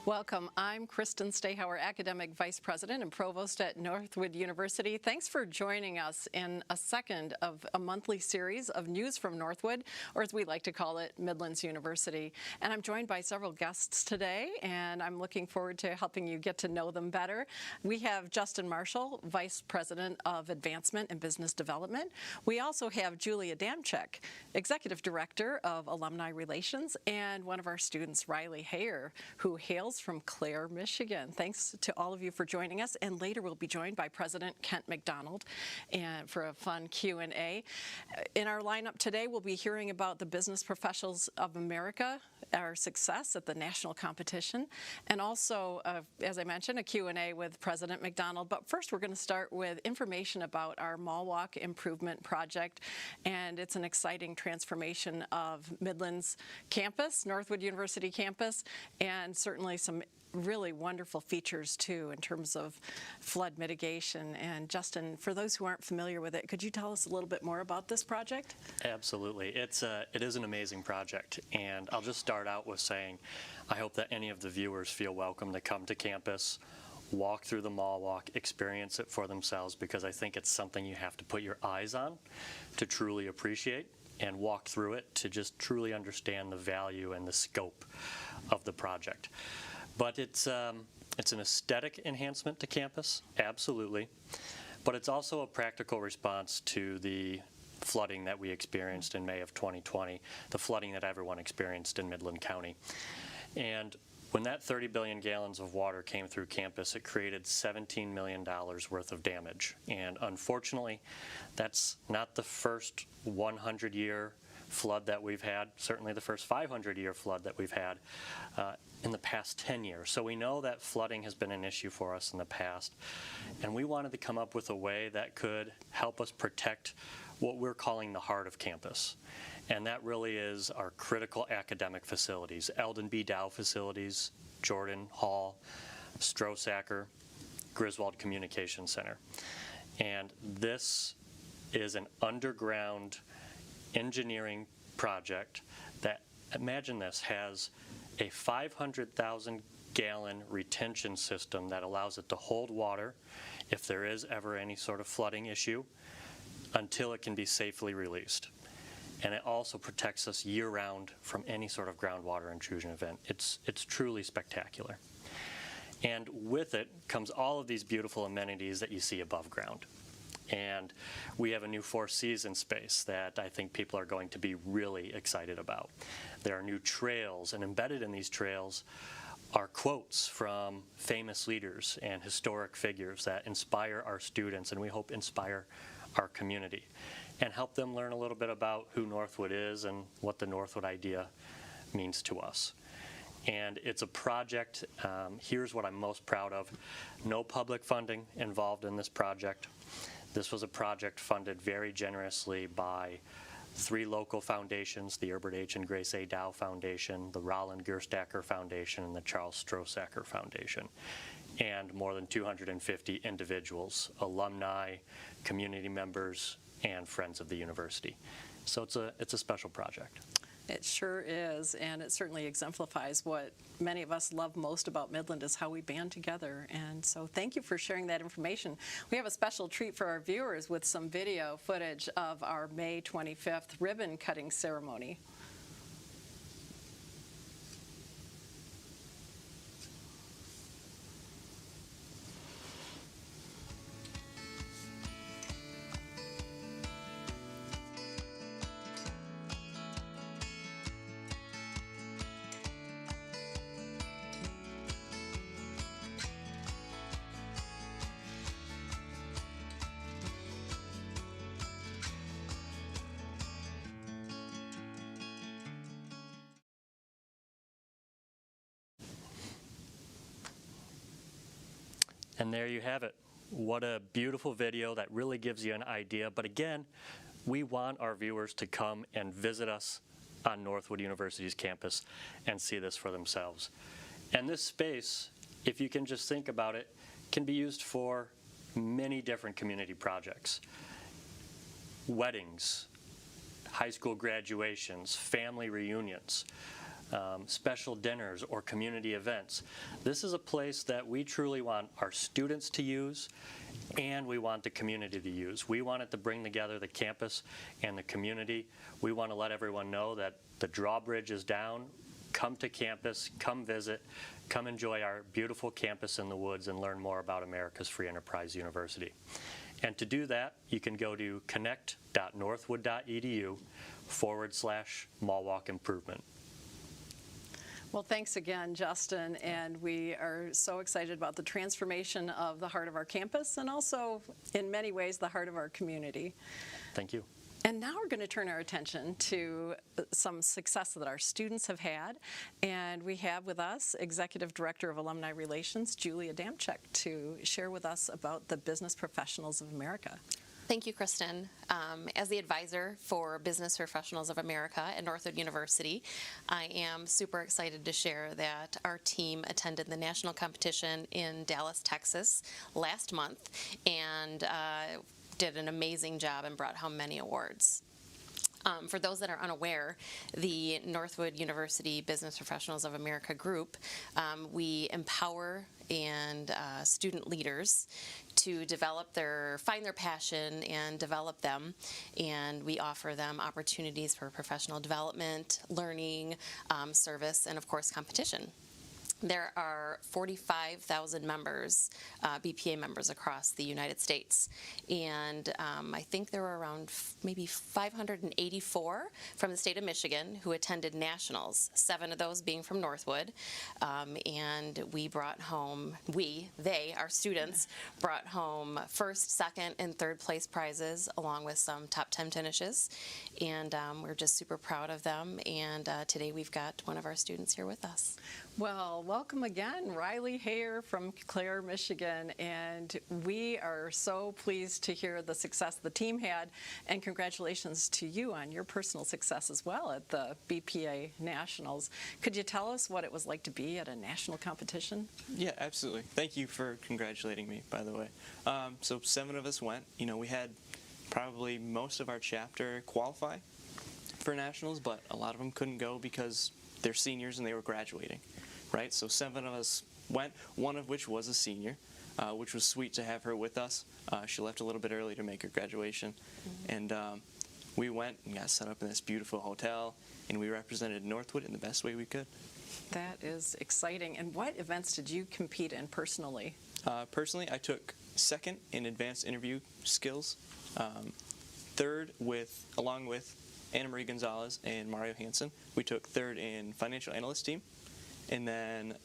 Welcome. I'm Kristen Stahauer, Academic Vice President and Provost at Northwood University. Thanks for joining us in a second of a monthly series of news from Northwood, or as we like to call it, Midlands University. And I'm joined by several guests today, and I'm looking forward to helping you get to know them better. We have Justin Marshall, Vice President of Advancement and Business Development. We also have Julia Damchek, Executive Director of Alumni Relations, and one of our students, Riley Hayer, who hails from Clare, Michigan. Thanks to all of you for joining us, and later we'll be joined by President Kent Mcdonald and for a fun Q&A. In our lineup today, we'll be hearing about the Business Professionals of America, our success at the national competition, and also, as I mentioned, a Q&A with President McDonald. But first, we're going to start with information about our Mall Walk Improvement Project, and it's an exciting transformation of Midland's campus, Northwood University campus, and certainly some really wonderful features too in terms of flood mitigation. And Justin, for those who aren't familiar with it, could you tell us a little bit more about this project? Absolutely. It is an amazing project, and I'll just start out with saying I hope that any of the viewers feel welcome to come to campus, walk through the Mall Walk, experience it for themselves, because I think it's something you have to put your eyes on to truly appreciate, and walk through it to just truly understand the value and the scope of the project. But it's an aesthetic enhancement to campus, absolutely, but it's also a practical response to the flooding that we experienced in May of 2020, the flooding that everyone experienced in Midland County. And when that 30 billion gallons of water came through campus, it created $17 million worth of damage. And unfortunately, that's not the first 100-year flood that we've had, certainly the first 500-year flood that we've had in the past 10 years. So we know that flooding has been an issue for us in the past, and we wanted to come up with a way that could help us protect what we're calling the heart of campus. And that really is our critical academic facilities, Eldon B. Dow facilities, Jordan Hall, Strosacker, Griswold Communication Center. And this is an underground engineering project that, imagine this, has a 500,000 gallon retention system that allows it to hold water if there is ever any sort of flooding issue until it can be safely released. And it also protects us year-round from any sort of groundwater intrusion event. It's truly spectacular. And with it comes all of these beautiful amenities that you see above ground. And we have a new Four Seasons space that I think people are going to be really excited about. There are new trails, and embedded in these trails are quotes from famous leaders and historic figures that inspire our students, and we hope inspire our community, and help them learn a little bit about who Northwood is and what the Northwood idea means to us. And it's a project, here's what I'm most proud of. No public funding involved in this project. This was a project funded very generously by 3 local foundations, the Herbert H. and Grace A. Dow Foundation, the Roland Gerstacker Foundation, and the Charles Strosacker Foundation, and more than 250 individuals, alumni, community members, and friends of the university. So it's a special project. It sure is, and it certainly exemplifies what many of us love most about Midland is how we band together. And so thank you for sharing that information. We have a special treat for our viewers with some video footage of our May 25th ribbon cutting ceremony. And there you have it. What a beautiful video that really gives you an idea. But again, we want our viewers to come and visit us on Northwood University's campus and see this for themselves. And this space, if you can just think about it, can be used for many different community projects. Weddings, high school graduations, family reunions, special dinners or community events. This is a place that we truly want our students to use, and we want the community to use. We want it to bring together the campus and the community. We want to let everyone know that the drawbridge is down. Come to campus, come visit, come enjoy our beautiful campus in the woods and learn more about America's Free Enterprise University. And to do that, you can go to connect.northwood.edu/mall walk improvement. Well, thanks again, Justin, and we are so excited about the transformation of the heart of our campus and also, in many ways, the heart of our community. Thank you. And now we're going to turn our attention to some success that our students have had. And we have with us Executive Director of Alumni Relations, Julia Damchek, to share with us about the Business Professionals of America. Thank you, Kristen. As the advisor for Business Professionals of America at Northwood University, I am super excited to share that our team attended the national competition in Dallas, Texas last month and did an amazing job and brought home many awards. For those that are unaware, the Northwood University Business Professionals of America group, we empower and student leaders to find their passion and develop them, and we offer them opportunities for professional development, learning, service, and of course competition. There are 45,000 members, BPA members across the United States, and I think there were around maybe 584 from the state of Michigan who attended nationals, 7 of those being from Northwood, and we brought home, our students brought home first, second, and third place prizes along with some top 10 finishes, and we're just super proud of them, and today we've got one of our students here with us. Well, welcome again, Riley Hayer from Clare, Michigan, and we are so pleased to hear the success the team had, and congratulations to you on your personal success as well at the BPA Nationals. Could you tell us what it was like to be at a national competition? Yeah, absolutely. Thank you for congratulating me, by the way. So 7 of us went. You know, we had probably most of our chapter qualify for nationals, but a lot of them couldn't go because they're seniors and they were graduating. Right, so 7 of us went, one of which was a senior, which was sweet to have her with us. She left a little bit early to make her graduation, and we went and got set up in this beautiful hotel, and we represented Northwood in the best way we could. That is exciting. And what events did you compete in personally? Personally, I took 2nd in advanced interview skills, 3rd along with Anna Marie Gonzalez and Mario Hansen. We took 3rd in financial analyst team. And then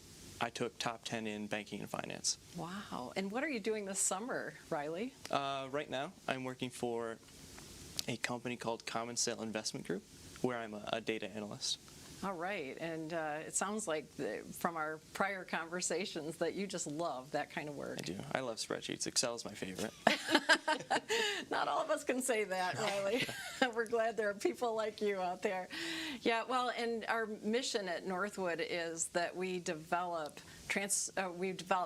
I took top 10 in banking and finance. Wow. And what are you doing this summer, Riley? Right now, I'm working for a company called Common Sale Investment Group, where I'm a data analyst. All right. And it sounds like from our prior conversations that you just love that kind of work. I do. I love spreadsheets. Excel is my favorite. Not all of us can say that, Riley. We're glad there are people like you out there. Yeah, well, and our mission at Northwood is that we develop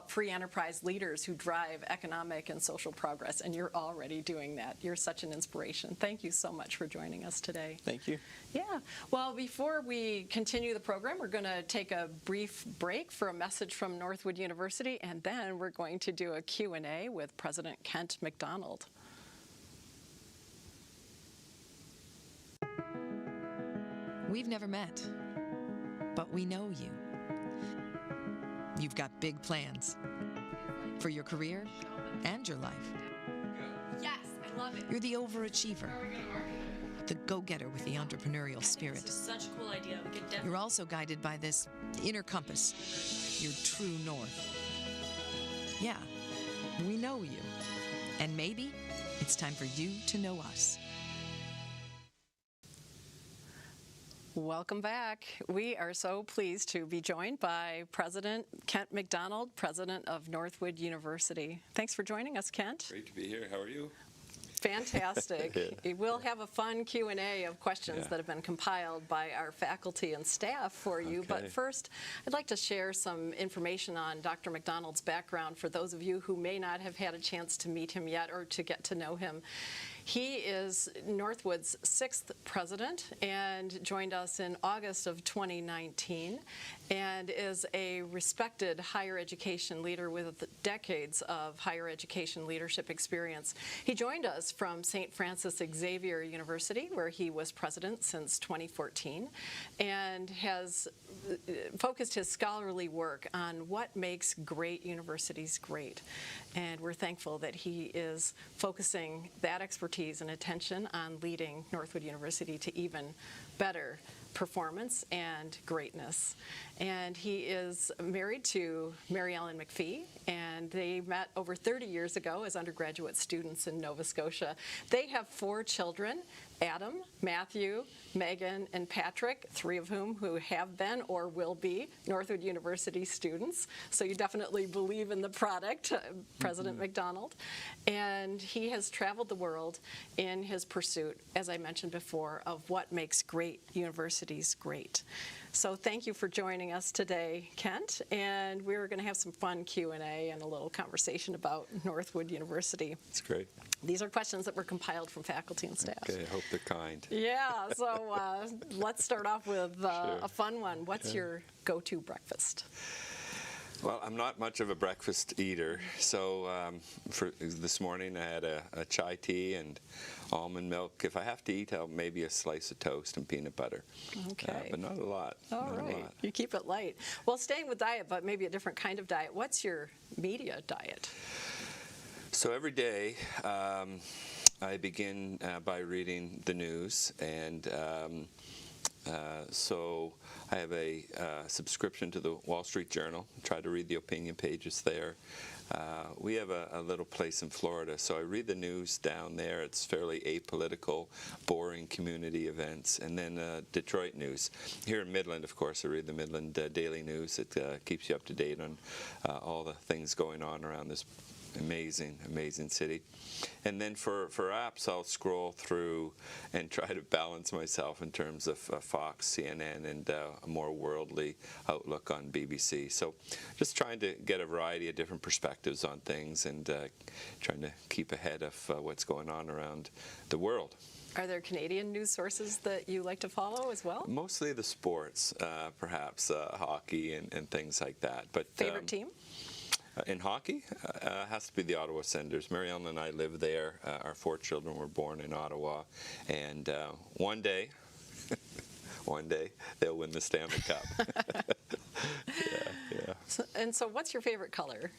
free enterprise leaders who drive economic and social progress, and you're already doing that. You're such an inspiration. Thank you so much for joining us today. Thank you. Yeah. Well, before we continue the program, we're going to take a brief break for a message from Northwood University, and then we're going to do a Q&A with President Kent Mcdonald. We've never met, but we know you. You've got big plans for your career and your life. Yes, I love it. You're the overachiever, the go-getter with the entrepreneurial spirit. This is such a cool idea. We could definitely. You're also guided by this inner compass, your true north. Yeah, we know you. And maybe it's time for you to know us. Welcome back. We are so pleased to be joined by President Kent Mcdonald, President of Northwood University. Thanks for joining us, Kent. Great to be here. How are you? Fantastic. We'll have a fun Q&A of questions that have been compiled by our faculty and staff for you. But first, I'd like to share some information on Dr. McDonald's background for those of you who may not have had a chance to meet him yet or to get to know him. He is Northwood's 6th president and joined us in August of 2019 and is a respected higher education leader with decades of higher education leadership experience. He joined us from St. Francis Xavier University, where he was president since 2014, and has focused his scholarly work on what makes great universities great. And we're thankful that he is focusing that expertise and attention on leading Northwood University to even better performance and greatness. And he is married to Mary Ellen McPhee, and they met over 30 years ago as undergraduate students in Nova Scotia. They have 4 children, Adam, Matthew, Megan, and Patrick, 3 of whom who have been or will be Northwood University students. So you definitely believe in the product, President McDonald. And he has traveled the world in his pursuit, as I mentioned before, of what makes great universities great. So thank you for joining us today, Kent. And we're going to have some fun Q&A and a little conversation about Northwood University. That's great. These are questions that were compiled from faculty and staff. Okay, I hope they're kind. Yeah, so let's start off with a fun one. What's your go-to breakfast? Well, I'm not much of a breakfast eater, so for this morning I had a chai tea and almond milk. If I have to eat, I'll maybe a slice of toast and peanut butter. Okay. But not a lot. All right. You keep it light. Well, staying with diet, but maybe a different kind of diet. What's your media diet? So every day I begin by reading the news, and so I have a subscription to the Wall Street Journal. Try to read the opinion pages there. We have a little place in Florida, so I read the news down there. It's fairly apolitical, boring community events. And then Detroit news. Here in Midland, of course, I read the Midland Daily News. It keeps you up to date on all the things going on around this amazing city. And then for apps, I'll scroll through and try to balance myself in terms of Fox, CNN, and a more worldly outlook on BBC. So just trying to get a variety of different perspectives on things and trying to keep ahead of what's going on around the world. Are there Canadian news sources that you like to follow as well? Mostly the sports, perhaps hockey and things like that. But favorite team? In hockey, has to be the Ottawa Senators. Mary Ellen and I live there. Our 4 children were born in Ottawa, and one day they'll win the Stanley Cup. Yeah. So what's your favorite color?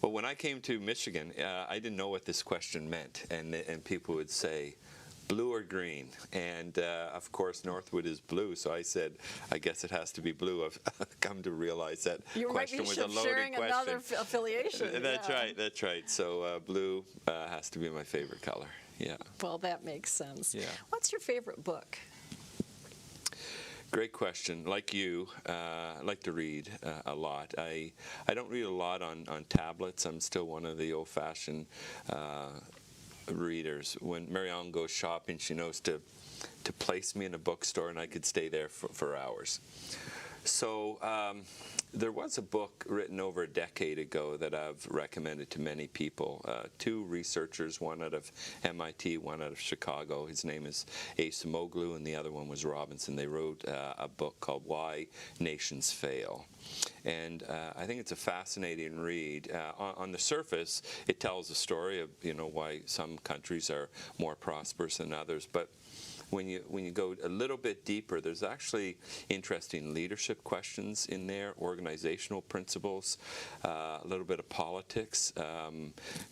Well, when I came to Michigan, I didn't know what this question meant, and people would say, blue or green? And of course Northwood is blue, so I said I guess it has to be blue. I've come to realize that question was a loaded sharing question. Another affiliation. That's right. So blue has to be my favorite color. Yeah. Well, that makes sense. Yeah. What's your favorite book? Great question. Like you, I like to read a lot. I don't read a lot on tablets. I'm still one of the old-fashioned readers. When Mary Ellen goes shopping, she knows to place me in a bookstore, and I could stay there for hours. So there was a book written over a decade ago that I've recommended to many people. 2 researchers, one out of MIT, one out of Chicago. His name is Acemoglu, and the other one was Robinson. They wrote a book called Why Nations Fail. And I think it's a fascinating read. On the surface, it tells a story of why some countries are more prosperous than others. But when you go a little bit deeper, there's actually interesting leadership questions in there, organizational principles, a little bit of politics,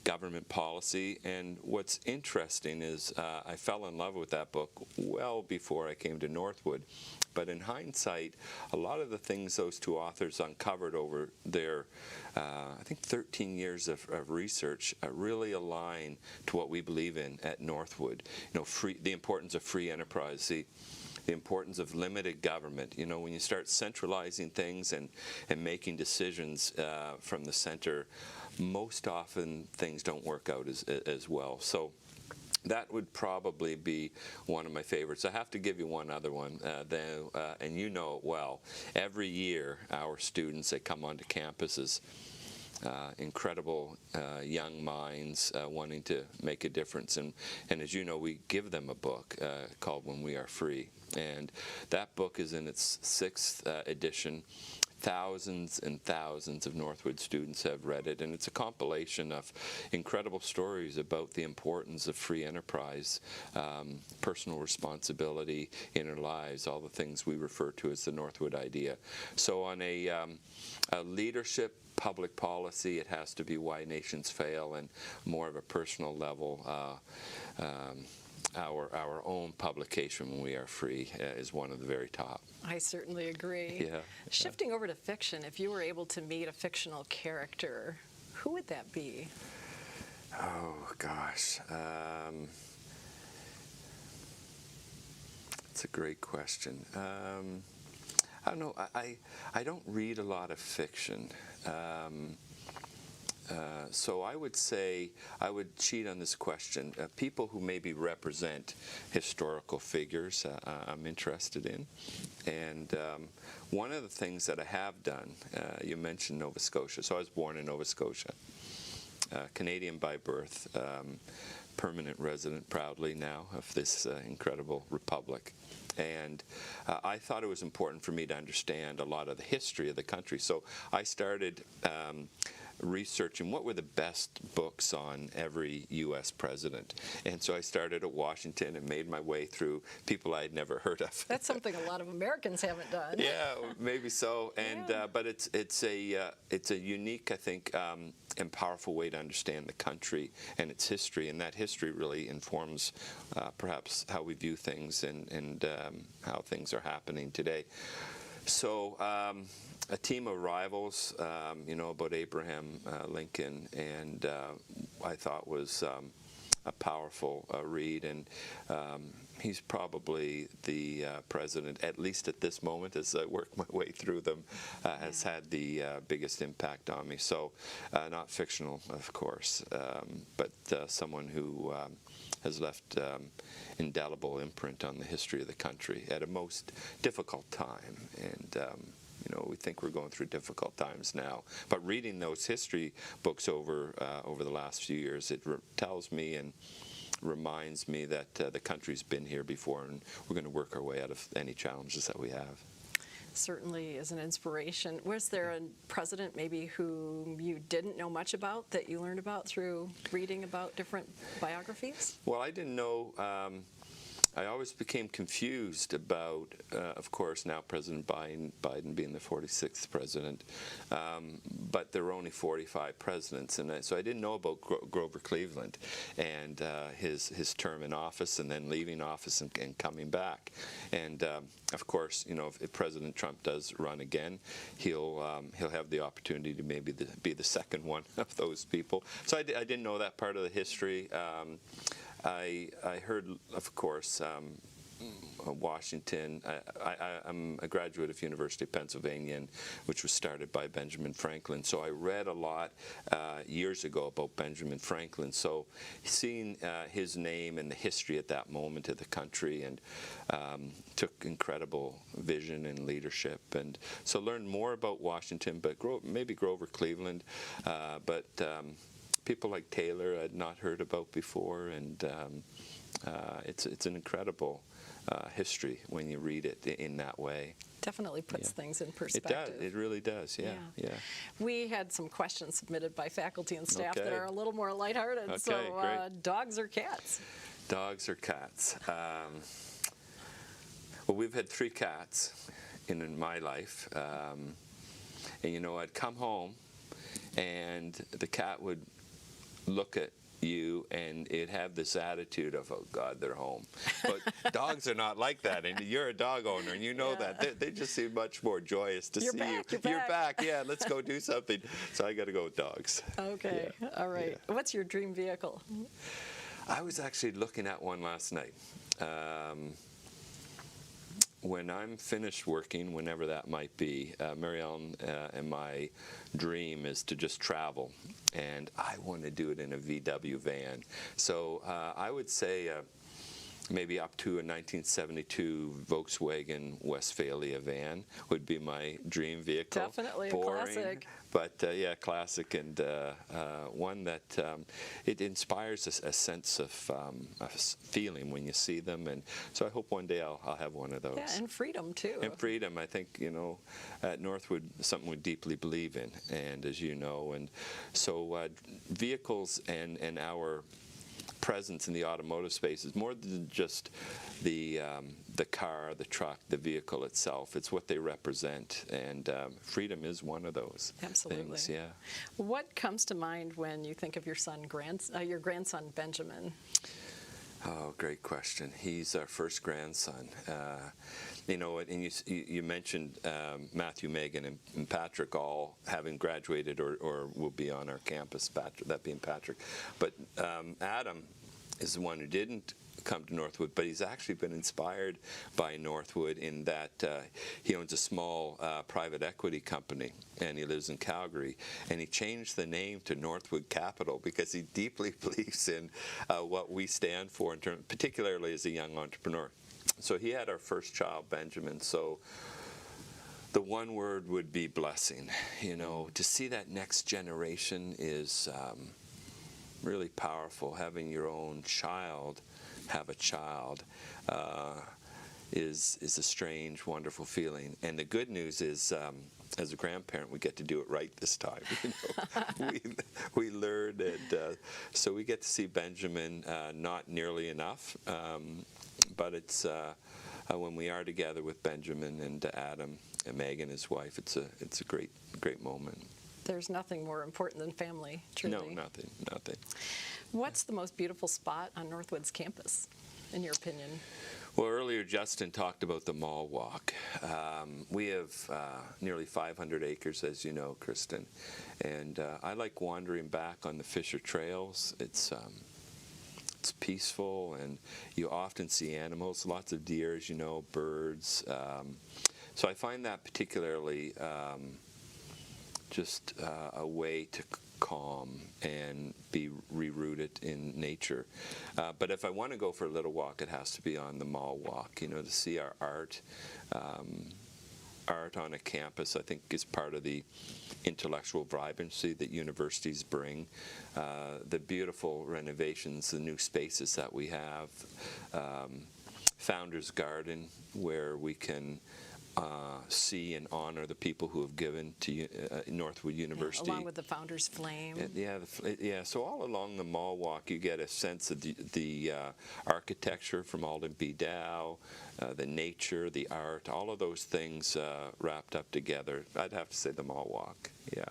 government policy. And what's interesting is I fell in love with that book well before I came to Northwood. But in hindsight, a lot of the things those 2 authors uncovered over their, I think, 13 years of research really align to what we believe in at Northwood. The importance of free enterprise, the the importance of limited government. You know, when you start centralizing things and making decisions from the center, most often things don't work out as well. So that would probably be one of my favorites. I have to give you one other one, and you know it well. Every year, our students that come onto campuses, incredible young minds wanting to make a difference. And as you know, we give them a book called When We Are Free. And that book is in its 6th edition. Thousands and thousands of Northwood students have read it, and it's a compilation of incredible stories about the importance of free enterprise, personal responsibility in our lives, all the things we refer to as the Northwood idea. So on a leadership, public policy, it has to be Why Nations Fail, and more of a personal level, our own publication, When We Are Free, is one of the very top. I certainly agree. Yeah. Shifting over to fiction, if you were able to meet a fictional character, who would that be? Oh, gosh. That's a great question. I don't know. I don't read a lot of fiction. So I would say, I would cheat on this question. People who maybe represent historical figures I'm interested in. And one of the things that I have done, you mentioned Nova Scotia. So I was born in Nova Scotia, Canadian by birth, permanent resident proudly now of this incredible republic. And I thought it was important for me to understand a lot of the history of the country. So I started researching what were the best books on every U.S. president. And so I started at Washington and made my way through people I had never heard of. That's something a lot of Americans haven't done. Yeah, maybe so. And but it's a unique, I think, and powerful way to understand the country and its history. And that history really informs perhaps how we view things and how things are happening today. So a team of rivals, you know, about Abraham Lincoln, and I thought was a powerful read, and he's probably the president, at least at this moment, as I work my way through them, has had the biggest impact on me. So not fictional, of course, but someone who has left indelible imprint on the history of the country at a most difficult time. And you know, we think we're going through difficult times now, but reading those history books over the last few years, it tells me and reminds me that the country's been here before, and we're going to work our way out of any challenges that we have. Certainly is an inspiration. Was there a president maybe who you didn't know much about that you learned about through reading about different biographies? Well, I didn't know. I always became confused about, of course, now President Biden being the 46th president, but there were only 45 presidents, and so I didn't know about Grover Cleveland and his term in office, and then leaving office and coming back. And of course, you know, if President Trump does run again, he'll have the opportunity to maybe be the second one of those people. So I didn't know that part of the history. I heard, of course, Washington. I'm a graduate of University of Pennsylvania, which was started by Benjamin Franklin. So I read a lot years ago about Benjamin Franklin. So seeing his name and the history at that moment of the country, and took incredible vision and leadership. And so learned more about Washington, but maybe Grover Cleveland, but people like Taylor I'd not heard about before, and it's an incredible history when you read it in that way. Definitely puts things in perspective. It does. It really does. Yeah. We had some questions submitted by faculty and staff that are a little more lighthearted. Okay, so, great. Dogs or cats? Dogs or cats? Well, we've had 3 cats in my life, and you know, I'd come home, and the cat would look at you and it'd have this attitude of, oh God, they're home. But dogs are not like that, and you're a dog owner and you know that. They just seem much more joyous to see you. You're back, yeah, let's go do something. So I got to go with dogs. Okay, all right. What's your dream vehicle? I was actually looking at one last night. when I'm finished working, whenever that might be, Mary Ellen and my dream is to just travel, and I want to do it in a VW van. So I would say maybe up to a 1972 Volkswagen Westphalia van would be my dream vehicle. Definitely Boring, a classic. but yeah, classic, and one that it inspires a sense of a feeling when you see them, and so I hope one day I'll have one of those. Yeah, and freedom too. And freedom, I think, at Northwood, something we deeply believe in, and as you know, and so vehicles and our presence in the automotive space is more than just the car, the truck, the vehicle itself. It's what they represent, and freedom is one of those Absolutely. things. Yeah. What comes to mind when you think of your your grandson Benjamin? Oh, great question. He's our first grandson. And you mentioned Matthew, Megan, and Patrick all having graduated or will be on our campus, that being Patrick. But Adam is the one who didn't come to Northwood, but he's actually been inspired by Northwood in that he owns a small private equity company, and he lives in Calgary, and he changed the name to Northwood Capital because he deeply believes in what we stand for, particularly as a young entrepreneur. So he had our first child, Benjamin. So the one word would be blessing. To see that next generation is really powerful. Having your own child have a child is a strange, wonderful feeling. And the good news is, as a grandparent, we get to do it right this time. We learned, and so we get to see Benjamin not nearly enough, but it's when we are together with Benjamin and Adam and Megan, his wife, it's a great moment. There's nothing more important than family, truly. No, nothing. What's the most beautiful spot on Northwood's campus, in your opinion? Well, earlier Justin talked about the mall walk. We have nearly 500 acres, as you know, Kristen, and I like wandering back on the Fisher Trails. It's peaceful, and you often see animals, lots of deer, as you know, birds. So I find that particularly just a way to calm and be rerouted in nature. But if I want to go for a little walk, it has to be on the mall walk, to see our art. Art on a campus, I think, is part of the intellectual vibrancy that universities bring. The beautiful renovations, the new spaces that we have. Founders Garden, where we can see and honor the people who have given to Northwood University. Along with the Founder's Flame. Yeah. So all along the mall walk, you get a sense of the architecture from Alden B. Dow, the nature, the art, all of those things wrapped up together. I'd have to say the mall walk. Yeah.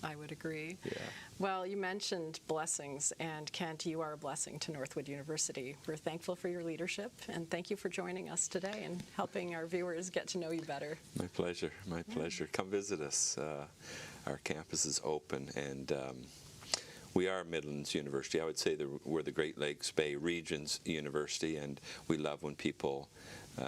I would agree. Yeah. Well, you mentioned blessings, and Kent, you are a blessing to Northwood University. We're thankful for your leadership, and thank you for joining us today and helping our viewers get to know you better. My pleasure. My pleasure. Come visit us. Our campus is open, and we are Midland's University. I would say we're the Great Lakes Bay Region's university, and we love when people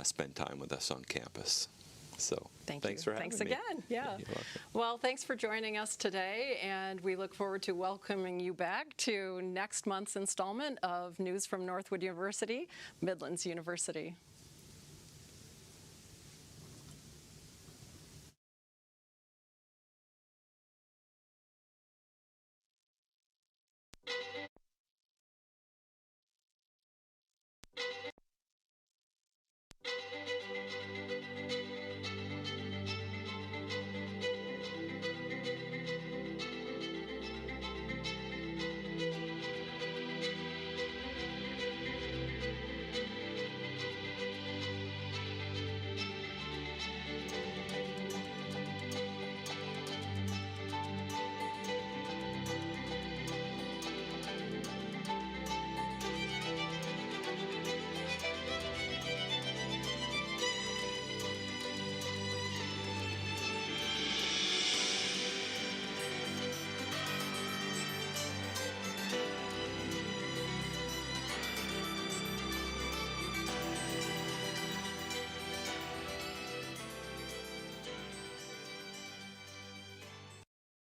spend time with us on campus. So thanks for having me. Thanks again. Yeah. You're welcome. Well, thanks for joining us today, and we look forward to welcoming you back to next month's installment of News from Northwood University, Midland's University.